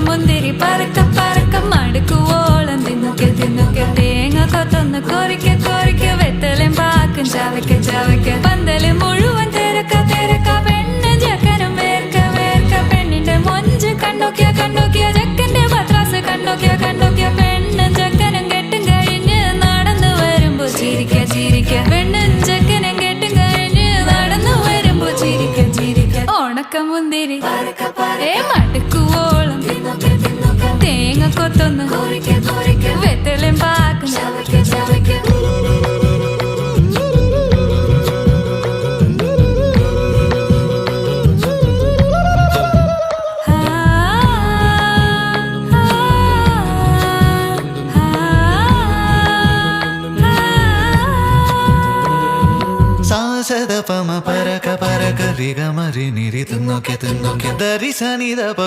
മുന്തിരി പറക്ക പറക്ക മടുക്കുവോളം തിന്നുക്കെ തിന്നുക്കെ തേങ്ങ കൊത്തൊന്ന് കൊറിക്ക കൊറിക്ക വെത്തലും പാക്കും ചവയ്ക്ക ചവയ്ക്ക പന്തല് മുഴുവൻ തിരക്ക തിരക്ക പെണ്ണ് ചക്കനും വേർക്ക വേർക്ക പെണ്ണിന്റെ മൊഞ്ച് കണ്ടോക്കിയ കണ്ടോക്കിയ ചക്കന്റെ പത്രാസ് കണ്ടോക്കിയ കണ്ടോക്കിയ പെണ്ണും ചക്കനും കെട്ടും കഴിഞ്ഞ് നടന്നു വരുമ്പോ ചിരിക്ക ചിരിക്ക പെണ്ണും ചക്കനും കെട്ടും കഴിഞ്ഞ് നടന്നു വരുമ്പോ ചിരിക്ക ചിരിക്ക ഉണക്കമുന്തിരി മടുക്കുവോളം തേങ്ങ കൊത്തൊന്ന് വെത്തലും പാക്കും സാസദപമ പരക പരക രിഗമരി നിരി തിന്നൊക്കെ തിന്നൊക്കെ ദരി സനിദപ